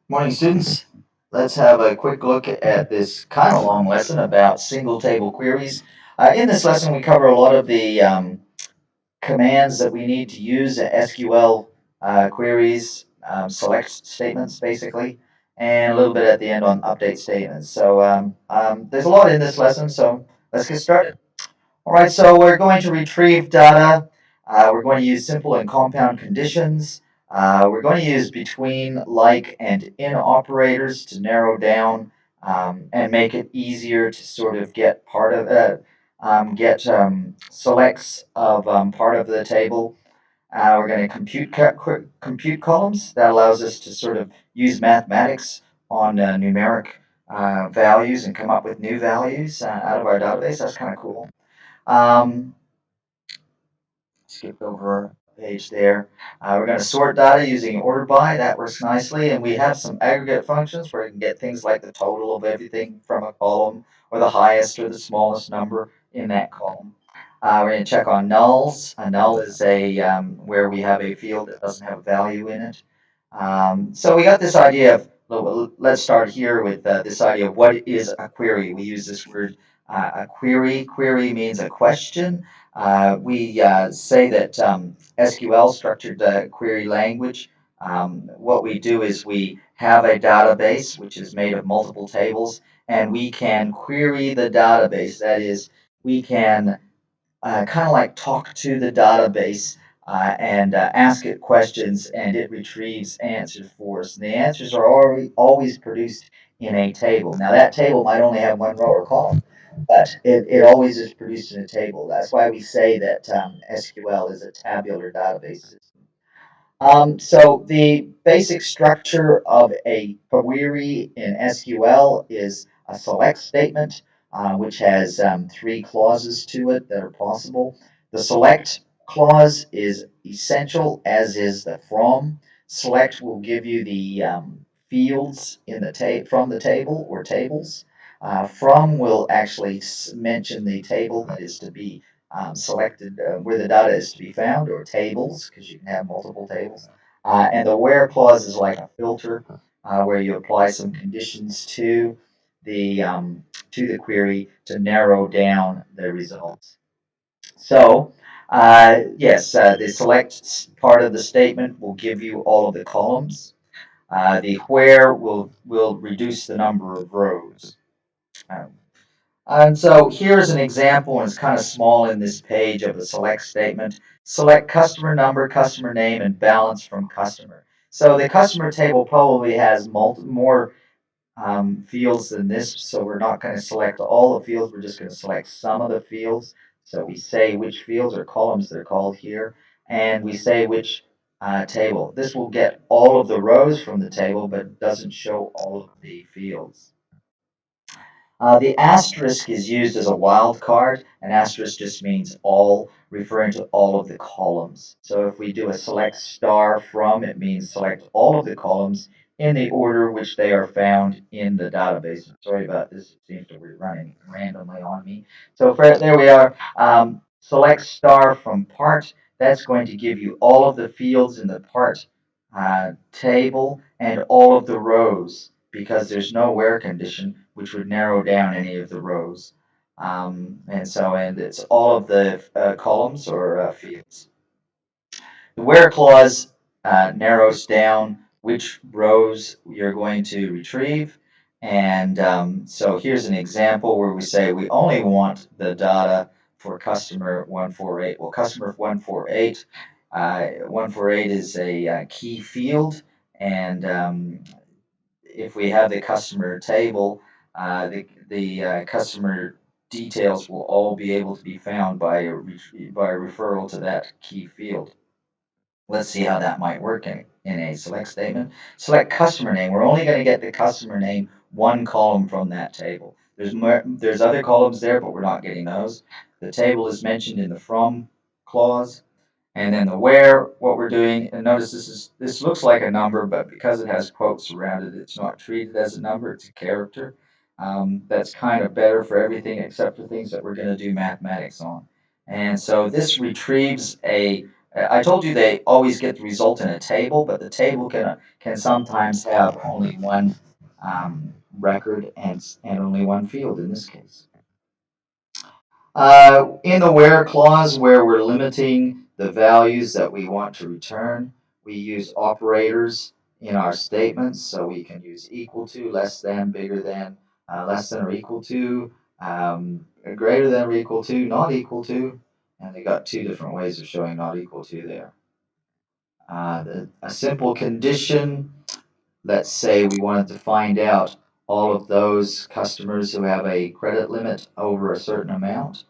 Morning, students. Let's have a quick look at this kind of long lesson about single table queries. In this lesson, we cover a lot of the commands that we need to use SQL queries, select statements, basically, and a little bit at the end on update statements. So there's a lot in this lesson, so let's get started. All right, so we're going to retrieve data. We're going to use simple and compound conditions. We're going to use between, like, and in operators to narrow down and make it easier to sort of get part of get selects of part of the table. We're going to compute columns. That allows us to sort of use mathematics on numeric values and come up with new values out of our database. That's kind of cool. Um, Skip over a page there. We're going to sort data using order by. That works nicely. And we have some aggregate functions where we can get things like the total of everything from a column or the highest or the smallest number in that column. We're going to check on nulls. A null is a where we have a field that doesn't have a value in it. So we got this idea of, let's start here with this idea of what is a query. We use this word a query. Query means a question. We say that SQL, structured query language, what we do is we have a database which is made of multiple tables, and we can query the database. That is, we can kind of like talk to the database and ask it questions, and it retrieves answers for us. And the answers are always produced in a table. Now, that table might only have one row or column, but it always is produced in a table. That's why we say that SQL is a tabular database system. So the basic structure of a query in SQL is a select statement, which has three clauses to it that are possible. The select clause is essential, as is the from. Select will give you the fields in the from the table or tables. From will actually mention the table that is to be selected where the data is to be found, or tables, because you can have multiple tables. And the where clause is like a filter where you apply some conditions the to the query to narrow down the results. So yes, the select part of the statement will give you all of the columns. The where will reduce the number of rows. Um, and so here's an example, and it's kind of small in this page, of a select statement. Select customer number, customer name, and balance from customer. So the customer table probably has more fields than this, so we're not going to select all the fields, we're just going to select some of the fields. So we say which fields or columns they're called here, and we say which table. This will get all of the rows from the table, but doesn't show all of the fields. The asterisk is used as a wild card. An asterisk just means all, referring to all of the columns. So if we do a select star from, it means select all of the columns in the order which they are found in the database. Sorry about this, it seems to be running randomly on me. So there we are. Select star from part. That's going to give you all of the fields in the part table and all of the rows, because there's no where condition, which would narrow down any of the rows. And it's all of the columns or fields. The where clause narrows down which rows you're going to retrieve. And so here's an example where we say we only want the data for customer 148. Well, customer 148 is a key field, and if we have the customer table, the customer details will all be able to be found by by referral to that key field. Let's see how that might work in a select statement. Select customer name. We're only going to get the customer name one column from that table. There's other columns there, but we're not getting those. The table is mentioned in the from clause. And then the where, what we're doing, and notice this looks like a number, but because it has quotes around it, it's not treated as a number, it's a character. That's kind of better for everything except for things that we're going to do mathematics on. And so this retrieves a I told you they always get the result in a table, but the table can sometimes have only one record and only one field in this case. In the where clause, where we're limiting the values that we want to return, we use operators in our statements. So we can use equal to, less than, bigger than, less than or equal to, greater than or equal to, not equal to. And they got two different ways of showing not equal to there. A simple condition, let's say we wanted to find out all of those customers who have a credit limit over a certain amount.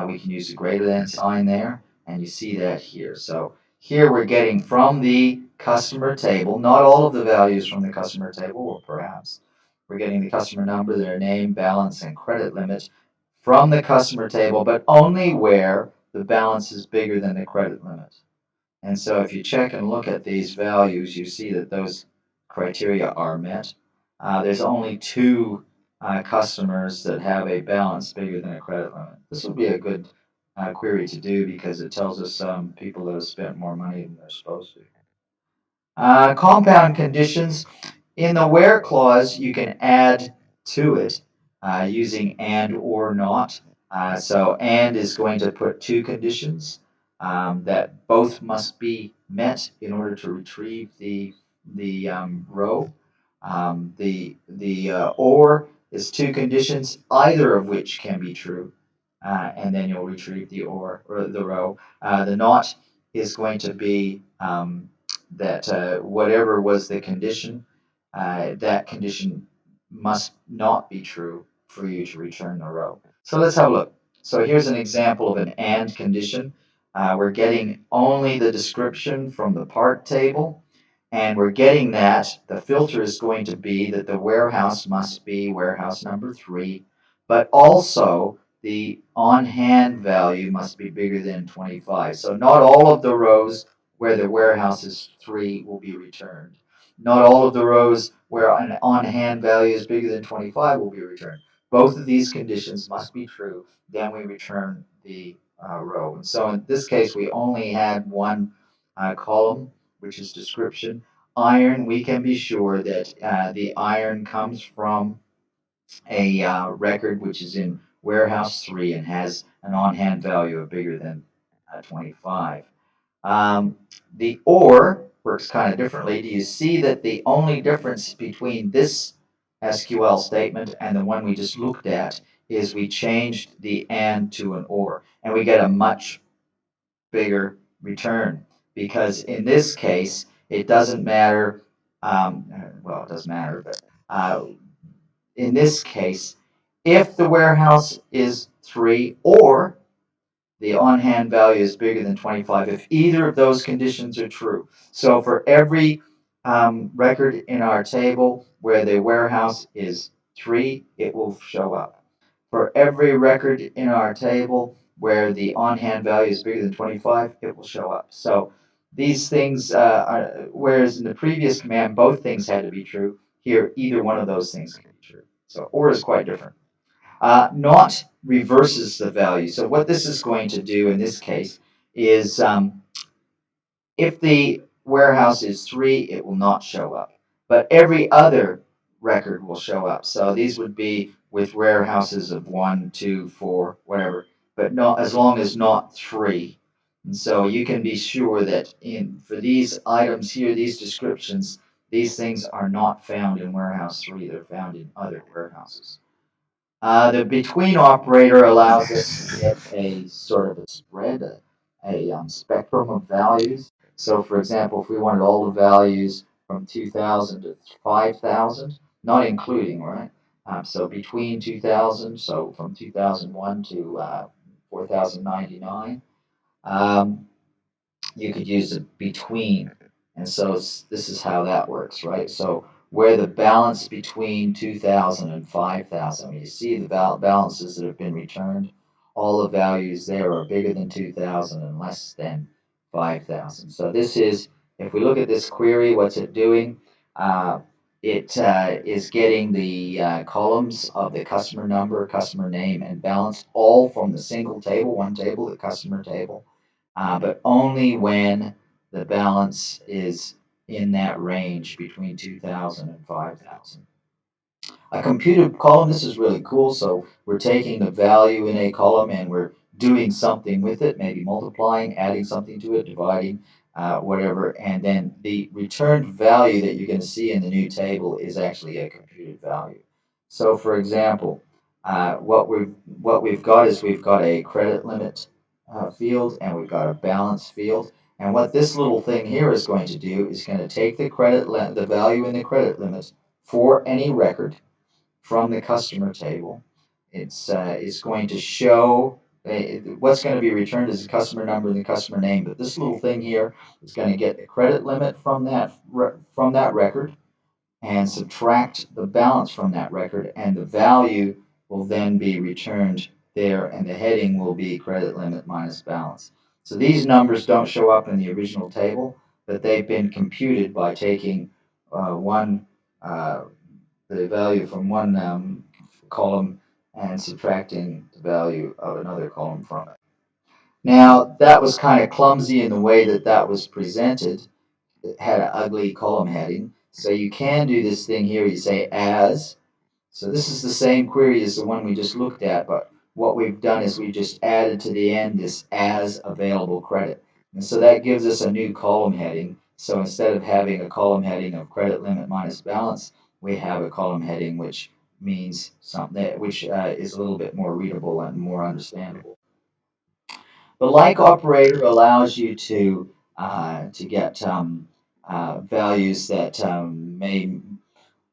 We can use the greater than sign there, and you see that here. So here we're getting from the customer table, not all of the values from the customer table, or perhaps we're getting the customer number, their name, balance, and credit limit from the customer table, but only where the balance is bigger than the credit limit. And so if you check and look at these values, you see that those criteria are met. There's only two customers that have a balance bigger than a credit limit. This would be a good query to do because it tells us people that have spent more money than they're supposed to. Compound conditions. In the where clause, you can add to it using and or not. So and is going to put two conditions that both must be met in order to retrieve the row. The or is two conditions, either of which can be true, and then you'll retrieve the or the row. The not is going to be that whatever was the condition, that condition must not be true for you to return the row. So let's have a look. So here's an example of an and condition. We're getting only the description from the part table, and we're getting that the filter is going to be that the warehouse must be warehouse number 3, but also the on-hand value must be bigger than 25. So not all of the rows where the warehouse is 3 will be returned. Not all of the rows where an on-hand value is bigger than 25 will be returned. Both of these conditions must be true. Then we return the row. And so in this case, we only had one column, which is description. Iron, we can be sure that the iron comes from a record which is in warehouse 3 and has an on-hand value of bigger than 25. Um, the or works kind of differently. Do you see that the only difference between this SQL statement and the one we just looked at is we changed the and to an or, and we get a much bigger return because in this case it doesn't matter. Well, it does matter, but in this case, if the warehouse is 3 or the on-hand value is bigger than 25, if either of those conditions are true. So for every record in our table where the warehouse is 3, it will show up. For every record in our table where the on-hand value is bigger than 25, it will show up. So these things, whereas in the previous command, both things had to be true, here either one of those things can be true. So or is quite different. Not reverses the value. So what this is going to do in this case is if the warehouse is 3, it will not show up. But every other record will show up. So these would be with warehouses of 1, 2, 4, whatever, but not as long as not 3. And so you can be sure that for these items here, these descriptions, these things are not found in warehouse 3. They're found in other warehouses. The between operator allows us to get a sort of a spread, a spectrum of values. So, for example, if we wanted all the values from 2000 to 5000, not including, right? So between 2000, so from 2001 to 4099, you could use a between. And so this is how that works, right? So where the balance between 2000 and 5000, when you see the balances that have been returned, all the values there are bigger than 2000 and less than 5000. So this is, if we look at this query, what's it doing? It is getting the columns of the customer number, customer name, and balance all from the single table, one table, the customer table. but only when the balance is in that range between 2,000 and 5,000. A computed column, this is really cool. So we're taking the value in a column and we're doing something with it, maybe multiplying, adding something to it, dividing, whatever. And then the returned value that you're going to see in the new table is actually a computed value. So for example, what we've got is we've got a credit limit field and we've got a balance field. And what this little thing here is going to do is going to take the value in the credit limit for any record from the customer table. It's going to show what's going to be returned is the customer number and the customer name. But this little thing here is going to get the credit limit from that record and subtract the balance from that record, and the value will then be returned there, and the heading will be credit limit minus balance. So these numbers don't show up in the original table, but they've been computed by taking one the value from one column and subtracting the value of another column from it. Now, that was kind of clumsy in the way that that was presented. It had an ugly column heading. So you can do this thing here. You say as. So this is the same query as the one we just looked at, but what we've done is we just added to the end this as available credit. And so that gives us a new column heading. So instead of having a column heading of credit limit minus balance, we have a column heading which means something which is a little bit more readable and more understandable. The like operator allows you to get values that may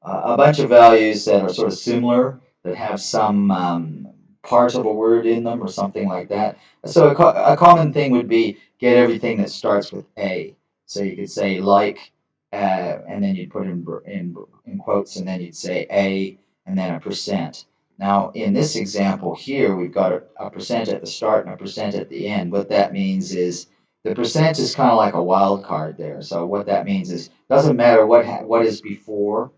a bunch of values that are sort of similar that have some part of a word in them or something like that. So a common thing would be get everything that starts with A. So you could say like, and then you'd put in quotes, and then you'd say A, and then a percent. Now, in this example here, we've got a percent at the start and a percent at the end. What that means is the percent is kind of like a wild card there. So what that means is doesn't matter what is before,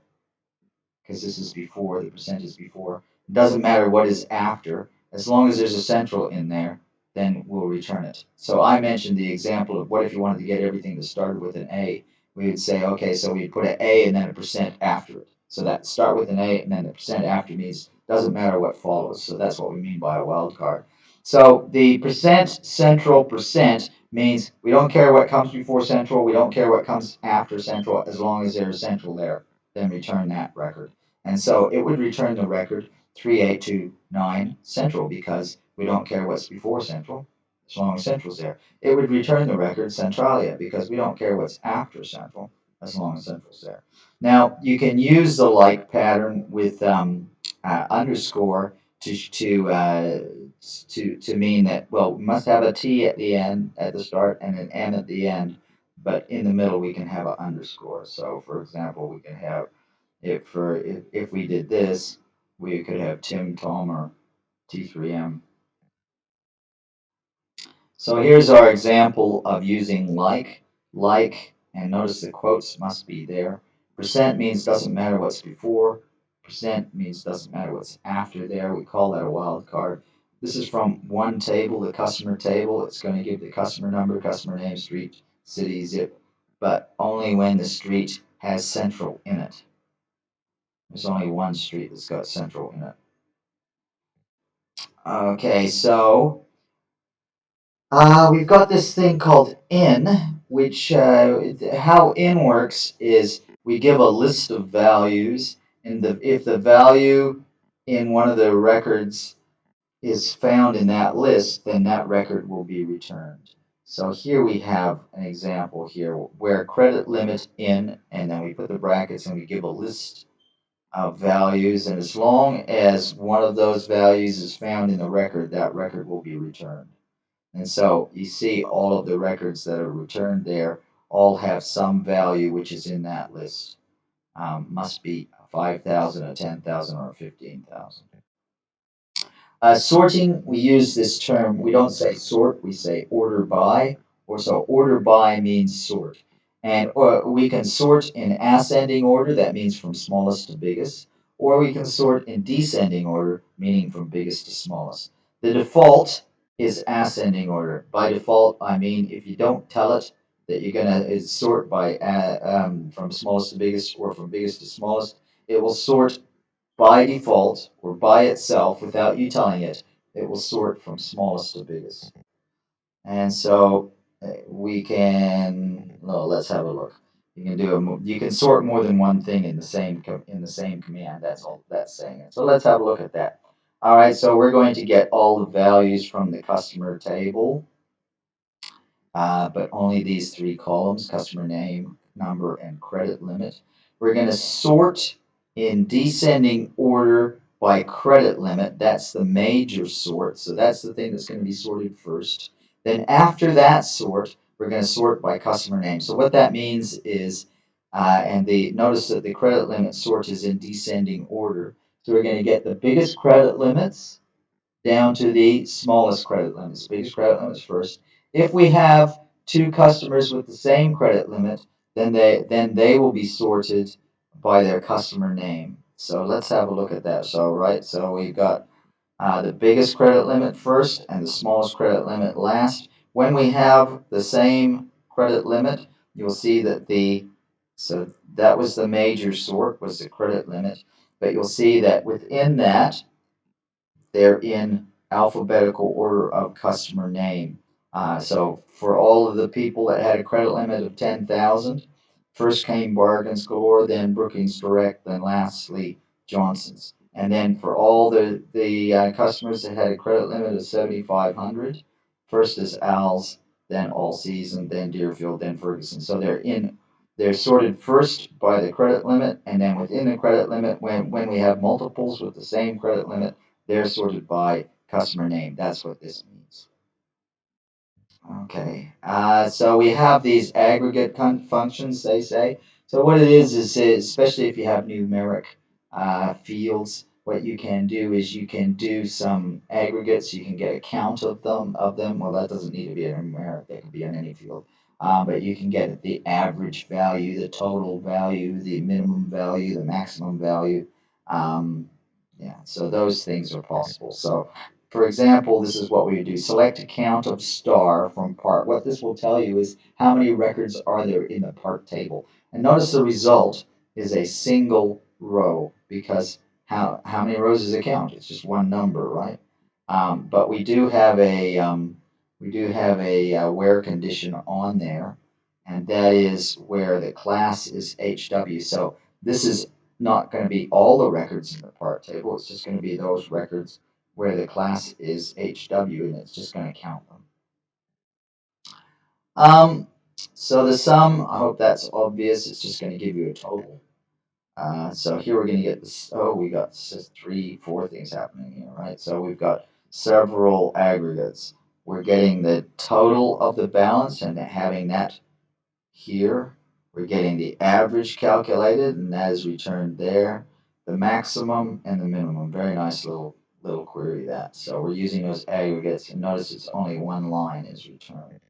because this is before, the percent is before. It doesn't matter what is after, as long as there's a central in there, then we'll return it. So I mentioned the example of what if you wanted to get everything that started with an A. We would say, okay, so we put an A and then a percent after it. So that start with an A and then the percent after means doesn't matter what follows. So that's what we mean by a wild card. So the percent central percent means we don't care what comes before central, we don't care what comes after central, as long as there's central there, then return that record. And so it would return the record 3829 central because we don't care what's before central as long as central's there. It would return the record centralia because we don't care what's after central as long as central's there. Now you can use the like pattern with underscore to mean that, well, we must have a T at the end at the start and an M at the end, but in the middle we can have an underscore. So for example, we can have if we did this, we could have Tim, Tom, or T3M. So here's our example of using like, and notice the quotes must be there. Percent means doesn't matter what's before. Percent means doesn't matter what's after there. We call that a wild card. This is from one table, the customer table. It's going to give the customer number, customer name, street, city, zip, but only when the street has central in it. There's only one street that's got central in it. Okay, so we've got this thing called in, which how in works is we give a list of values, and if the value in one of the records is found in that list, then that record will be returned. So here we have an example here where credit limit in, and then we put the brackets and we give a list of values, and as long as one of those values is found in the record, that record will be returned. And so you see all of the records that are returned there all have some value which is in that list. Must be 5,000, a 10,000, or a 15,000. Sorting, we use this term, we don't say sort, we say order by, or so order by means sort. And we can sort in ascending order, that means from smallest to biggest, or we can sort in descending order, meaning from biggest to smallest. The default is ascending order. By default, I mean if you don't tell it that you're gonna sort by from smallest to biggest or from biggest to smallest, it will sort by default or by itself without you telling it. It will sort from smallest to biggest. And so we can, well, let's have a look. You can you can sort more than one thing in the same command. That's all that's saying it. So let's have a look at that. All right, so we're going to get all the values from the customer table, but only these three columns: customer name, number, and credit limit. We're going to sort in descending order by credit limit. That's the major sort, so that's the thing that's going to be sorted first. Then after that sort, we're going to sort by customer name. So what that means is, notice that the credit limit sort is in descending order. So we're going to get the biggest credit limits down to the smallest credit limits, biggest credit limits first. If we have two customers with the same credit limit, then they will be sorted by their customer name. So let's have a look at that. So we've got the biggest credit limit first and the smallest credit limit last. When we have the same credit limit, you'll see that so that was the major sort, was the credit limit, but you'll see that within that they're in alphabetical order of customer name. So for all of the people that had a credit limit of 10,000, first came Bargains Galore, then Brookings Direct, then lastly Johnson's. And then for all the customers that had a credit limit of 7,500, first is Al's, then All Season, then Deerfield, then Ferguson. So they're sorted first by the credit limit, and then within the credit limit, when we have multiples with the same credit limit, they're sorted by customer name. That's what this means. Okay, so we have these aggregate functions, they say. So what it is especially if you have numeric fields, what you can do is you can do some aggregates. You can get a count of them. Well, that doesn't need to be a numeric. That can be in any field. But you can get the average value, the total value, the minimum value, the maximum value. Yeah, so those things are possible. So for example, this is what we would do. Select a count of star from part. What this will tell you is how many records are there in the part table. And notice the result is a single row because how many rows is a count? It's just one number, right? But we do have a where condition on there, and that is where the class is HW. So this is not going to be all the records in the part table. It's just going to be those records where the class is HW, and it's just going to count them. Um, so the sum, I hope that's obvious. It's just going to give you a total. So here we're going to get this. Oh, we got four things happening here, right? So we've got several aggregates. We're getting the total of the balance and having that here. We're getting the average calculated, and that is returned there. The maximum and the minimum. Very nice little query that. So we're using those aggregates, and notice it's only one line is returned.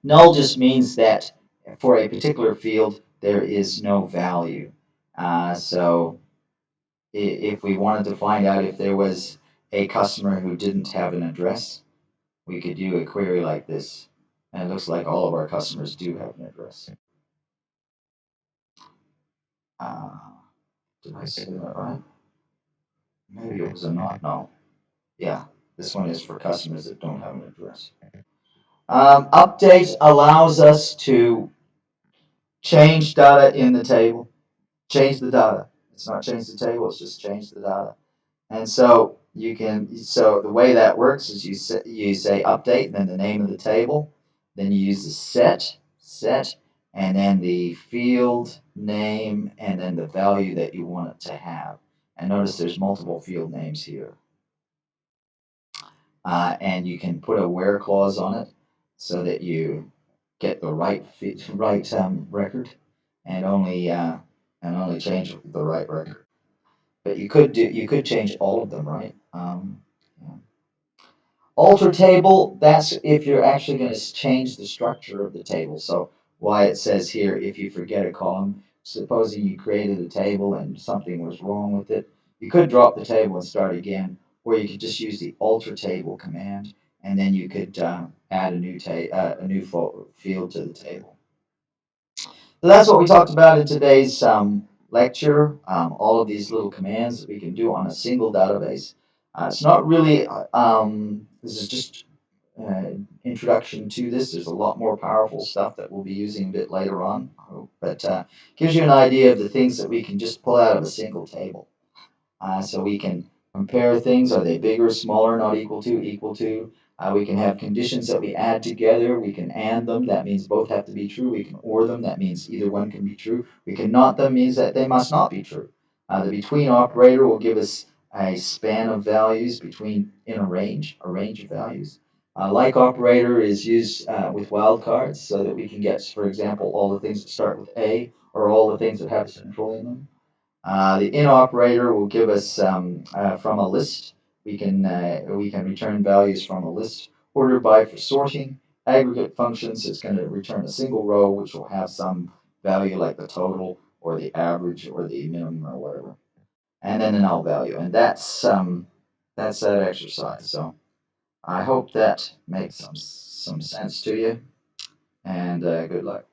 Null just means that for a particular field, there is no value. So if we wanted to find out if there was a customer who didn't have an address, we could do a query like this. And it looks like all of our customers do have an address. Uh, did I say that right? Maybe it was a not. No. Yeah, this one is for customers that don't have an address. Update allows us to change data in the table. Change the data. It's not change the table, it's just change the data. And so so the way that works is you say update and then the name of the table. Then you use the set, and then the field name, and then the value that you want it to have. And notice there's multiple field names here. And you can put a where clause on it so that you get the right record and only change the right record. But you could change all of them, right? Yeah. Alter table, that's if you're actually going to change the structure of the table. So why it says here, if you forget a column, supposing you created a table and something was wrong with it, you could drop the table and start again, or you could just use the alter table command, and then you could add a new field to the table. So that's what we talked about in today's lecture. All of these little commands that we can do on a single database. It's not really. This is just introduction to this. There's a lot more powerful stuff that we'll be using a bit later on, but gives you an idea of the things that we can just pull out of a single table. So we can compare things. Are they bigger, smaller, not equal to, equal to? We can have conditions that we add together. We can AND them. That means both have to be true. We can OR them. That means either one can be true. We can NOT them. Means that they must not be true. The between operator will give us a span of values between in a range of values. Like operator is used with wildcards so that we can get, for example, all the things that start with A or all the things that have a central in them. The in operator will give us from a list. We can return values from a list. Order by for sorting. Aggregate functions is going to return a single row which will have some value like the total or the average or the minimum or whatever. And then a null value. And that's that exercise. So I hope that makes some sense to you. And good luck.